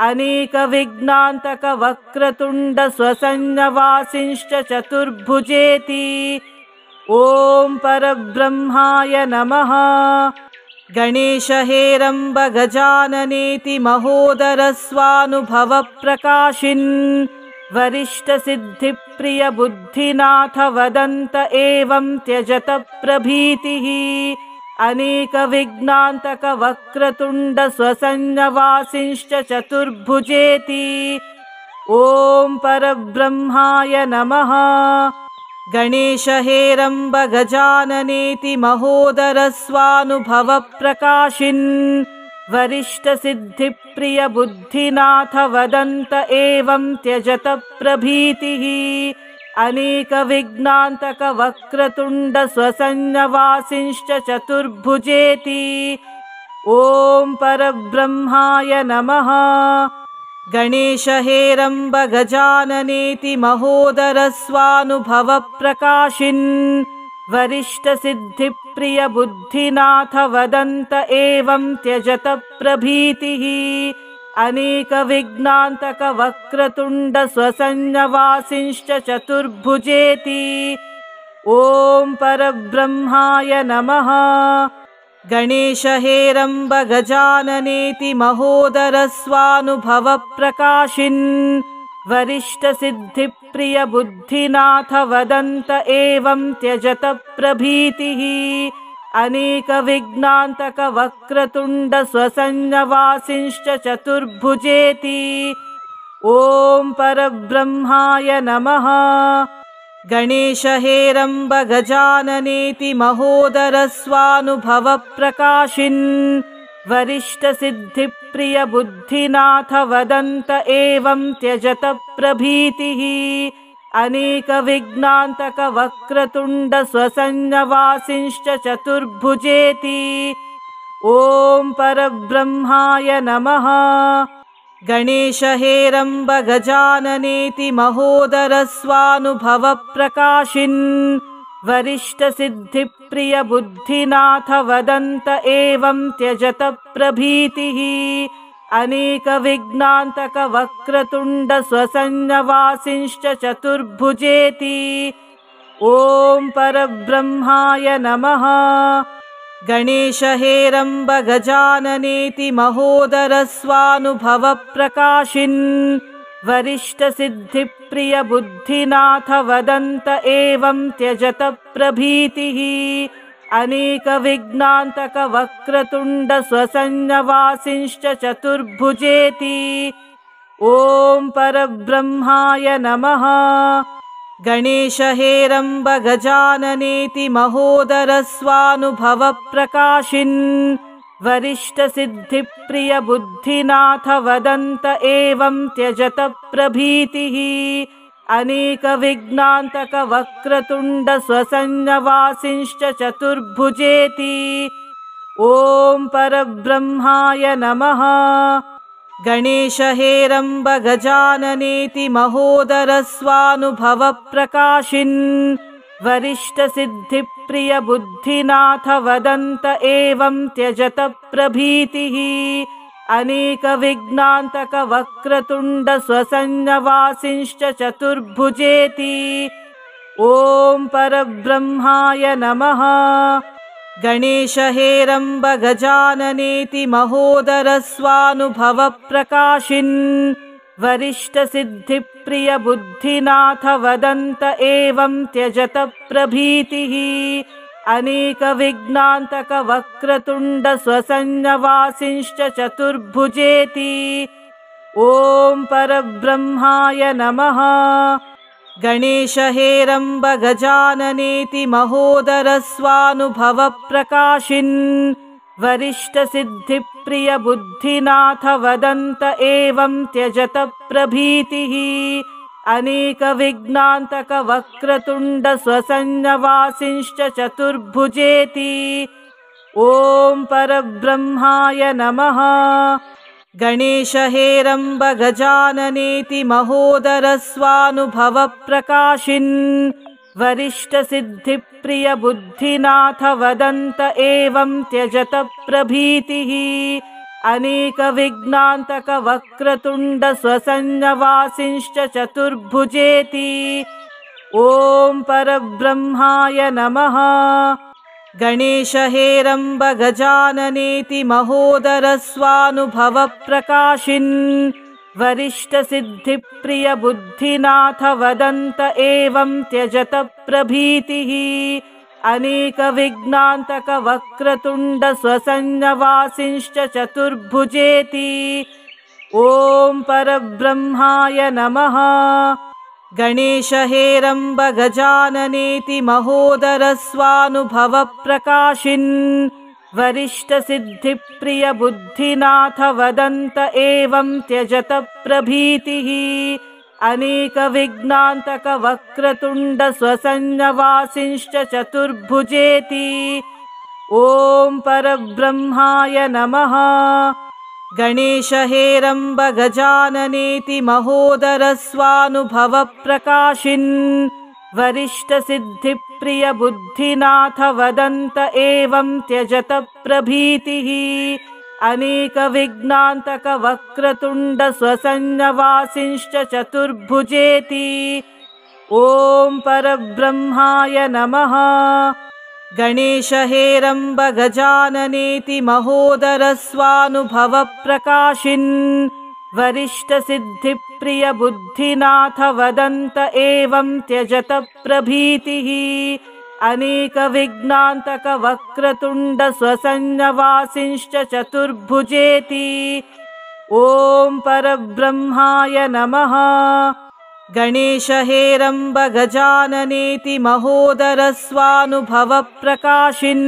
अनेकविघ्नान्तकवक्रतुण्डस्वसंज्ञवासिंश्च चतुर्भुजेति। ॐ परब्रह्माय नमः। गणेश हेरम्ब गजाननेति महोदरस्वानुभवप्रकाशिन् वरिष्ठसिद्धिप्रियबुद्धिनाथ वदन्त एवं त्यजत प्रभीतिः। अनेकविघ्नान्तकवक्रतुण्डस्वसंज्ञवासिंश्च चतुर्भुजेति। ॐ परब्रह्माय नमः। गणेश हेरम्ब गजाननेति महोदरस्वानुभवप्रकाशिन् वरिष्ठसिद्धिप्रियबुद्धिनाथ वदन्त एवं त्यजत प्रभीतिः। अनेकविघ्नान्तकवक्रतुण्डस्वसंज्ञवासिंश्च चतुर्भुजेति। ॐ परब्रह्माय नमः। गणेश हेरम्ब गजाननेति महोदरस्वानुभवप्रकाशिन् वरिष्ठसिद्धिप्रियबुद्धिनाथ वदन्त एवं त्यजत प्रभीतिः। अनेकविघ्नान्तकवक्रतुण्डस्वसंज्ञवासिंश्च चतुर्भुजेति। ॐ परब्रह्माय नमः। गणेश हेरम्ब गजाननेति महोदरस्वानुभवप्रकाशिन् वरिष्ठसिद्धिप्रियबुद्धिनाथ वदन्त एवं त्यजत प्रभीतिः। अनेकविघ्नान्तकवक्रतुण्डस्वसंज्ञवासिंश्च चतुर्भुजेति। ॐ परब्रह्माय नमः। गणेश हेरम्ब गजाननेति महोदरस्वानुभवप्रकाशिन् वरिष्ठसिद्धिप्रियबुद्धिनाथ वदन्त एवं त्यजत प्रभीतिः। अनेकविघ्नान्तकवक्रतुण्डस्वसंज्ञवासिंश्च चतुर्भुजेति। ॐ परब्रह्माय नमः। गणेश हेरम्ब गजाननेति महोदरस्वानुभवप्रकाशिन् वरिष्ठसिद्धिप्रियबुद्धिनाथ वदन्त एवं त्यजत प्रभीतिः। अनेकविघ्नान्तकवक्रतुण्डस्वसंज्ञवासिंश्च चतुर्भुजेति। ॐ परब्रह्माय नमः। गणेश हेरम्ब गजाननेति महोदरस्वानुभवप्रकाशिन् वरिष्ठसिद्धिप्रियबुद्धिनाथ वदन्त एवं त्यजत प्रभीतिः। अनेकविघ्नान्तकवक्रतुण्डस्वसंज्ञवासिंश्च चतुर्भुजेति। ॐ परब्रह्माय नमः। गणेश हेरम्ब गजाननेति महोदरस्वानुभवप्रकाशिन् वरिष्ठसिद्धिप्रियबुद्धिनाथ वदन्त एवं त्यजत प्रभीतिः। अनेकविघ्नान्तकवक्रतुण्डस्वसंज्ञवासिंश्च चतुर्भुजेति। ॐ परब्रह्माय नमः। गणेश हेरम्ब गजाननेति महोदरस्वानुभवप्रकाशिन् वरिष्ठसिद्धिप्रियबुद्धिनाथ वदन्त एवं त्यजत प्रभीतिः। अनेकविघ्नान्तकवक्रतुण्डस्वसंज्ञवासिंश्च चतुर्भुजेति। ॐ परब्रह्माय नमः। गणेश हेरम्ब गजाननेति महोदरस्वानुभवप्रकाशिन् वरिष्ठसिद्धिप्रियबुद्धिनाथ वदन्त एवं त्यजत प्रभीतिः। अनेकविघ्नान्तकवक्रतुण्डस्वसंज्ञवासिंश्च चतुर्भुजेति। ॐ परब्रह्माय नमः। गणेशहेरम्ब गजाननेति महोदरस्वानुभवप्रकाशिन् वरिष्ठसिद्धिप्रियबुद्धिनाथ वदन्त एवं त्यजत प्रभीतिः। अनेकविघ्नान्तकवक्रतुण्डस्वसंज्ञवासिंश्च चतुर्भुजेति। ॐ परब्रह्माय नमः। गणेशहेरम्ब गजाननेति महोदरस्वानुभवप्रकाशिन् वरिष्ठसिद्धिप्रियबुद्धिनाथ वदन्त एवं त्यजत प्रभीतिः। अनेकविघ्नान्तकवक्रतुण्डस्वसंज्ञवासिंश्च चतुर्भुजेति। ॐ परब्रह्माय नमः। गणेशहेरम्ब गजाननेति महोदरस्वानुभवप्रकाशिन् वरिष्ठसिद्धिप्रियबुद्धिनाथ वदन्त एवं त्यजत प्रभीतिः। अनेकविघ्नान्तकवक्रतुण्डस्वसंज्ञवासिंश्च चतुर्भुजेति। ॐ परब्रह्माय नमः। गणेशहेरम्ब गजाननेति महोदरस्वानुभवप्रकाशिन् वरिष्ठसिद्धिप्रियबुद्धिनाथ वदन्त एवं त्यजत प्रभीतिः। अनेकविघ्नान्तकवक्रतुण्डस्वसंज्ञवासिंश्च चतुर्भुजेति। ॐ परब्रह्माय नमः। गणेशहेरम्ब गजाननेति महोदरस्वानुभवप्रकाशिन् वरिष्ठसिद्धिप्रियबुद्धिनाथ वदन्त एवं त्यजत प्रभीतिः। अनेकविघ्नान्तकवक्रतुण्डस्वसंज्ञवासिंश्च चतुर्भुजेति। ॐ परब्रह्माय नमः। गणेशहेरम्ब गजाननेति महोदरस्वानुभवप्रकाशिन् वरिष्ठसिद्धिप्रियबुद्धिनाथ वदन्त एवं त्यजत प्रभीतिः। अनेकविघ्नान्तकवक्रतुण्डस्वसंज्ञवासिंश्च चतुर्भुजेति। ॐ परब्रह्माय नमः। गणेशहेरम्ब गजाननेति महोदरस्वानुभवप्रकाशिन्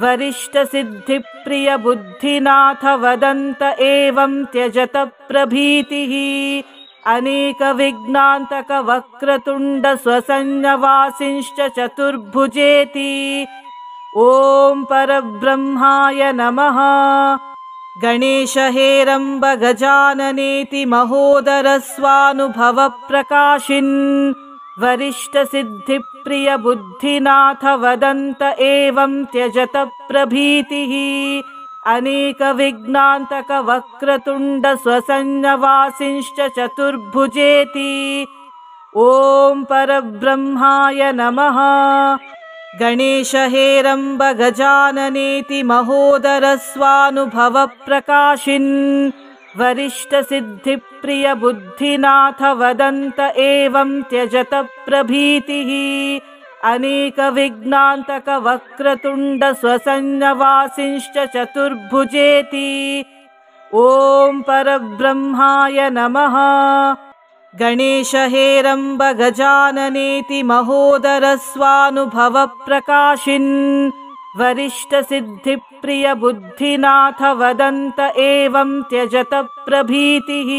वरिष्ठसिद्धिप्रियबुद्धिनाथ वदन्त एवं त्यजत प्रभीतिः। अनेकविघ्नान्तकवक्रतुण्डस्वसंज्ञवासिंश्च चतुर्भुजेति। ॐ परब्रह्माय नमः। गणेशहेरम्ब गजाननेति महोदरस्वानुभवप्रकाशिन् वरिष्ठसिद्धिप्रियबुद्धिनाथ वदन्त एवं त्यजत प्रभीतिः। अनेकविघ्नान्तकवक्रतुण्डस्वसंज्ञवासिंश्च चतुर्भुजेति। ॐ परब्रह्माय नमः। गणेशहेरम्ब गजाननेति महोदरस्वानुभवप्रकाशिन् वरिष्ठसिद्धिप्रियबुद्धिनाथ वदन्त एवं त्यजत प्रभीतिः। अनेकविघ्नान्तकवक्रतुण्डस्वसंज्ञवासिंश्च चतुर्भुजेति। ॐ परब्रह्माय नमः। गणेशहेरम्ब गजाननेति महोदरस्वानुभवप्रकाशिन् वरिष्ठसिद्धिप्रियबुद्धिनाथ वदन्त एवं त्यजत प्रभीतिः।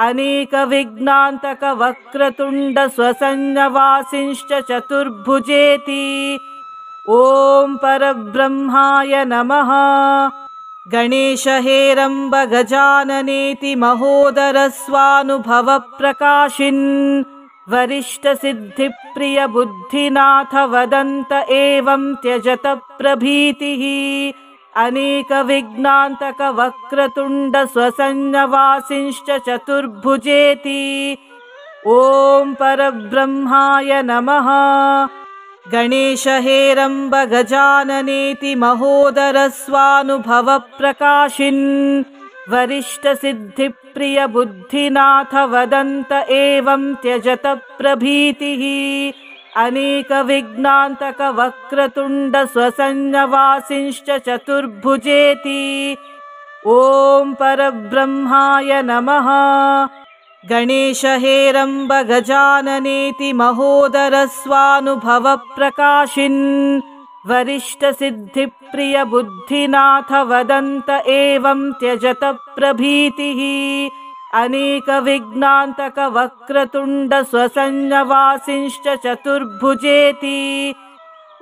अनेकविघ्नान्तकवक्रतुण्डस्वसंज्ञवासिंश्च चतुर्भुजेति। ॐ परब्रह्माय नमः। गणेशहेरम्ब गजाननेति महोदरस्वानुभवप्रकाशिन् वरिष्ठसिद्धिप्रियबुद्धिनाथ वदन्त एवं त्यजत प्रभीतिः। अनेकविघ्नान्तकवक्रतुण्डस्वसंज्ञवासिंश्च चतुर्भुजेति। ॐ परब्रह्माय नमः। गणेशहेरम्ब गजाननेति महोदरस्वानुभवप्रकाशिन् वरिष्ठसिद्धिप्रियबुद्धिनाथ वदन्त एवं त्यजत प्रभीतिः। अनेकविघ्नान्तकवक्रतुण्डस्वसंज्ञवासिंश्च चतुर्भुजेति। ॐ परब्रह्माय नमः। गणेश हेरम्ब गजाननेति महोदरस्वानुभवप्रकाशिन् वरिष्ठसिद्धिप्रियबुद्धिनाथ वदन्त एवं त्यजत प्रभीतिः। अनेकविघ्नान्तकवक्रतुण्डस्वसंज्ञवासिंश्च चतुर्भुजेति।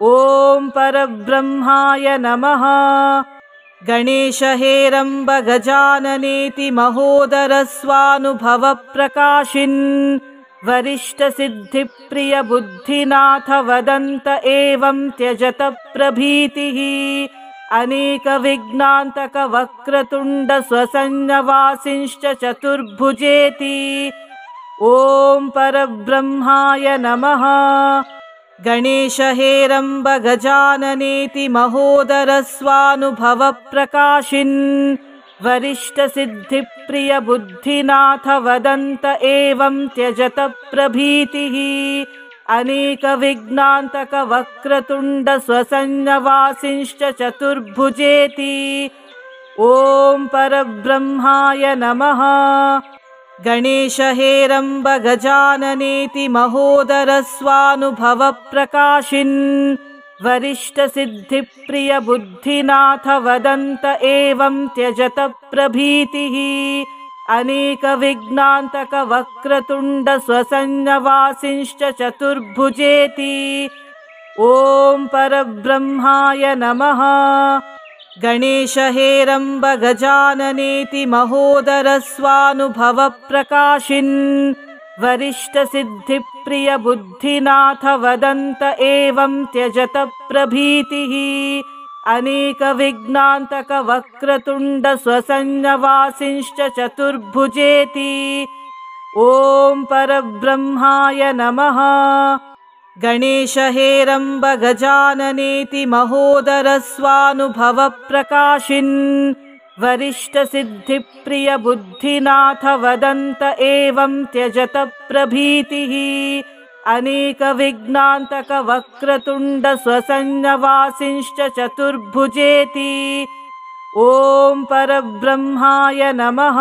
ॐ परब्रह्माय नमः। गणेश हेरम्ब गजाननेति महोदरस्वानुभवप्रकाशिन् वरिष्ठसिद्धिप्रियबुद्धिनाथ वदन्त एवं त्यजत प्रभीतिः। अनेकविघ्नान्तकवक्रतुण्डस्वसंज्ञवासिंश्च चतुर्भुजेति। ॐ परब्रह्माय नमः। गणेश हेरम्ब गजाननेति महोदरस्वानुभवप्रकाशिन् वरिष्ठसिद्धिप्रियबुद्धिनाथ वदन्त एवं त्यजत प्रभीतिः। अनेकविघ्नान्तकवक्रतुण्डस्वसंज्ञवासिंश्च चतुर्भुजेति। ॐ परब्रह्माय नमः। गणेश हेरम्ब गजाननेति महोदरस्वानुभवप्रकाशिन् वरिष्ठसिद्धिप्रियबुद्धिनाथ वदन्त एवं त्यजत प्रभीतिः। अनेकविघ्नान्तकवक्रतुण्डस्वसंज्ञवासिंश्च चतुर्भुजेति। ॐ परब्रह्माय नमः। गणेश हेरम्ब गजाननेति महोदरस्वानुभवप्रकाशिन् वरिष्ठसिद्धिप्रियबुद्धिनाथ वदन्त एवं त्यजत प्रभीतिः। अनेकविघ्नान्तकवक्रतुण्डस्वसंज्ञवासिंश्च चतुर्भुजेति। ॐ परब्रह्माय नमः। गणेश हेरम्ब गजाननेति महोदरस्वानुभवप्रकाशिन् वरिष्ठसिद्धिप्रियबुद्धिनाथ वदन्त एवं त्यजत प्रभीतिः। अनेकविघ्नान्तकवक्रतुण्डस्वसंज्ञवासिंश्च चतुर्भुजेति। ॐ परब्रह्माय नमः।